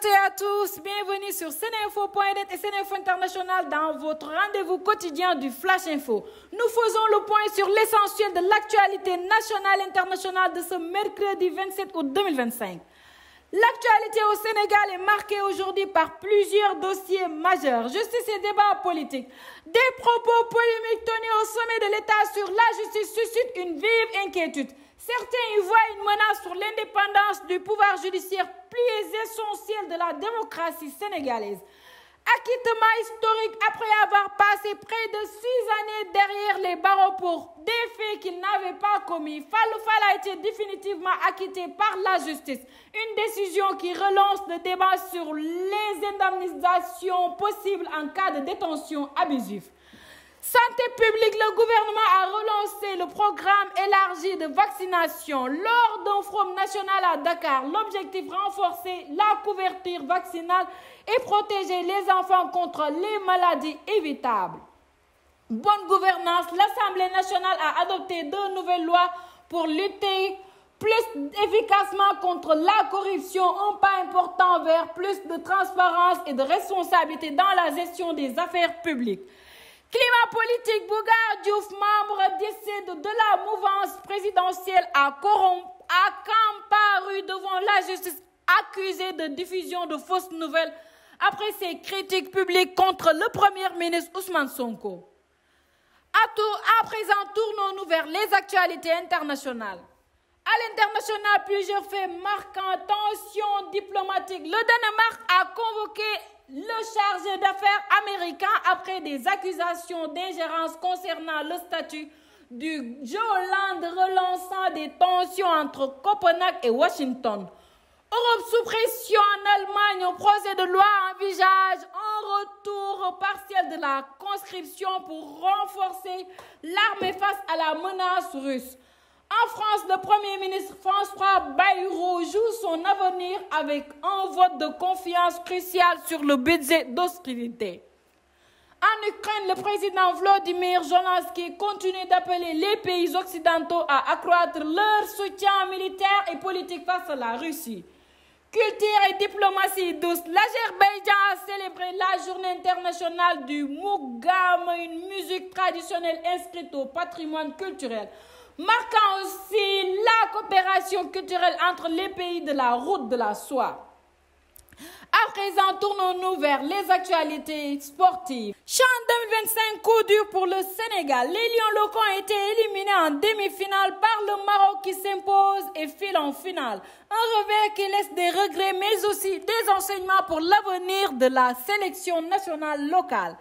toutes et à tous, bienvenue sur Seneinfo.net et Seneinfo International dans votre rendez-vous quotidien du Flash Info. Nous faisons le point sur l'essentiel de l'actualité nationale et internationale de ce mercredi 27 août 2025. L'actualité au Sénégal est marquée aujourd'hui par plusieurs dossiers majeurs. Justice et débats politiques. Des propos polémiques tenus au sommet de l'État sur la justice suscitent une vive inquiétude. Certains y voient une menace sur l'indépendance du pouvoir judiciaire, piliers essentiels de la démocratie sénégalaise. Acquittement historique après avoir passé près de 6 années derrière les barreaux pour des faits qu'il n'avait pas commis. Fallou Fall a été définitivement acquitté par la justice. Une décision qui relance le débat sur les indemnisations possibles en cas de détention abusive. Santé publique, le gouvernement a relancé le programme élargi de vaccination. Lors d'un forum national à Dakar, l'objectif renforcer la couverture vaccinale et protéger les enfants contre les maladies évitables. Bonne gouvernance, l'Assemblée nationale a adopté 2 nouvelles lois pour lutter plus efficacement contre la corruption, un pas important vers plus de transparence et de responsabilité dans la gestion des affaires publiques. Climat politique, Bougar Diouf, membre décédé de la mouvance présidentielle, a comparu devant la justice accusé de diffusion de fausses nouvelles après ses critiques publiques contre le Premier ministre Ousmane Sonko. À présent, tournons-nous vers les actualités internationales. À l'international, plusieurs faits marquant tension diplomatique. Le Danemark a convoqué le chargé d'affaires américain après des accusations d'ingérence concernant le statut du Groenland, relançant des tensions entre Copenhague et Washington. Europe sous pression, en Allemagne, un projet de loi envisage un retour partiel de la conscription pour renforcer l'armée face à la menace russe. En France, le Premier ministre François Bayrou joue son avenir avec un vote de confiance crucial sur le budget d'austérité. En Ukraine, le président Volodymyr Zelensky continue d'appeler les pays occidentaux à accroître leur soutien militaire et politique face à la Russie. Culture et diplomatie douce, l'Azerbaïdjan a célébré la journée internationale du Mougam, une musique traditionnelle inscrite au patrimoine culturel, marquant aussi la coopération culturelle entre les pays de la route de la soie. À présent, tournons-nous vers les actualités sportives. CHAN 2025, coup dur pour le Sénégal. Les Lions locaux ont été éliminés en demi-finale par le Maroc qui s'impose et file en finale. Un revers qui laisse des regrets mais aussi des enseignements pour l'avenir de la sélection nationale locale.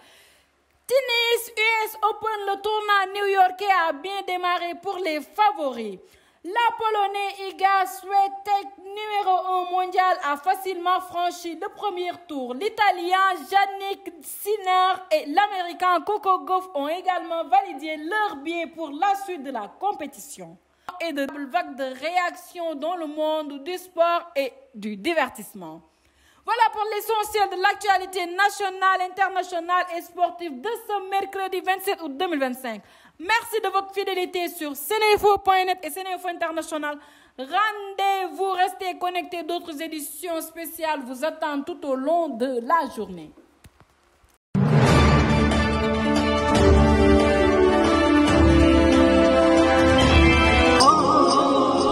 Tennis US Open, le tournoi new-yorkais a bien démarré pour les favoris. La Polonais Iga Swiatek, numéro 1 mondial, a facilement franchi le premier tour. L'Italien Yannick Sinner et l'Américain Coco Gauff ont également validé leur billet pour la suite de la compétition. Et de vagues de réactions dans le monde du sport et du divertissement. Voilà pour l'essentiel de l'actualité nationale, internationale et sportive de ce mercredi 27 août 2025. Merci de votre fidélité sur Seneinfo.net et Seneinfo International. Rendez-vous, restez connectés, d'autres éditions spéciales vous attendent tout au long de la journée.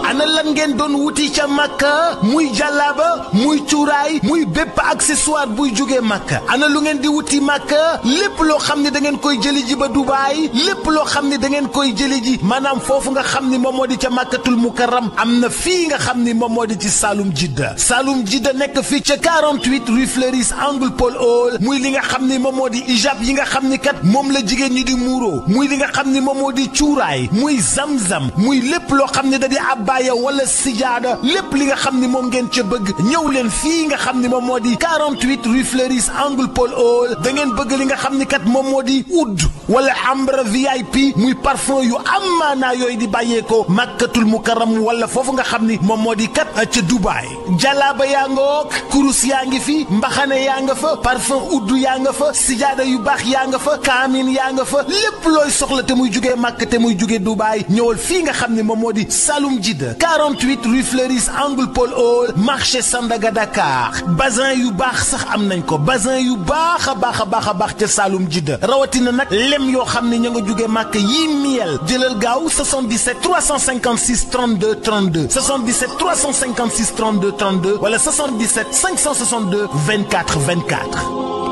ana lan ngeen doon wuti ca Makka muy jàllaaba muy cuuraay muy bépp accessoire buy jógee Makka ana lu ngeen di wuti Makka lépp loo xam ne da ngeen koy jëli ji ba Dubaay lépp loo xam ne da ngeen koy jëli ji maanaam foofu nga xam ni moom moo di ca Makkatul Mukarram am na fii nga xam ni moom moo di ci Saloum Jidda nekk fii ca 48 rue Fleuris angle Paul Hall muy li nga xam ni moom moo di ijab yi nga xam ni kat moom la jigéen ñi di muuro muy li nga xam ni moom moo di cuuraay muy zamzam muy lépp loo xam ne da di abbaaya wala sijaada lépp li nga xam ni moom ngeen ca bëgg ñëw leen fii nga xam ni moom moo di 48 rue Fleuris angle Paul Hall da ngeen bëgg li nga xam ni kat moom moo di oud wala ambre VIP muy parfum yu amaanaa yooyu di bàyyeekoo Makkatul Mukarram wala foofu nga xam ni moom moo di kat ca Dubaay jalaaba yaa nga wook kurus yaa ngi fi mbaxane yaa nga fa parfum oud yaa nga fa sijaada yu baax yaa nga fa kaamin yaa nga fa lépp looy soxla te muy jugee Makka te muy jugee Dubaay ñëwal fii nga xam ni moom moo di Saloum Jidda 48 38 rue Fleuris angle Paul Hall marché Sandaga Dakar bazin yu baax sax am nañ ko bazin yu baax a baax ca Saloum Jidda rawatina nag lem yoo xam ne ña nga jóge màkk yii miel jëlal gaaw 77 356 32 32 77 356 32 32 wala 77 562 24 24